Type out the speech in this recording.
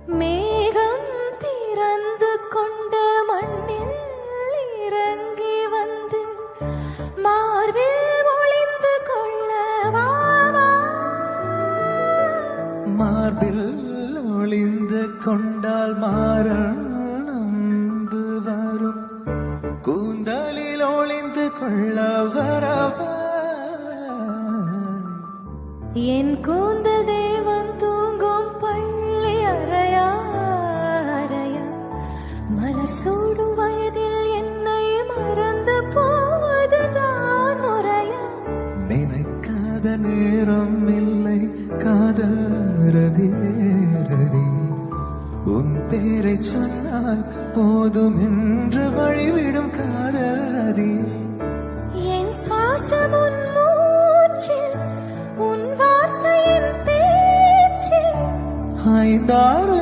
மேகம் திறந்து கொண்ட மண்ணில் இறங்கி வந்து மார்பில் ஒளிந்து கொள்ளவா, மார்பில் ஒளிந்து கொண்டால் மாறன் நம்பு வரும், கூந்தலில் ஒளிந்து கொள்ள வரவா. என் கூந்தல் தேவன் தூங்கும் பள்ளி அறையா, மலர் சூடும் வயதில் என்னை மறந்து போவதுதான் முறையா. நினைக்காத நேரம் இல்லை காதல் ரதி ரதி, உன் பேரை சொன்னால் போதும் என்று வழிவிடும் காதல் ரதி. என் சுவாசம் உன் மூச்சில், உன் வார்த்தையின் பேச்சில், 5-6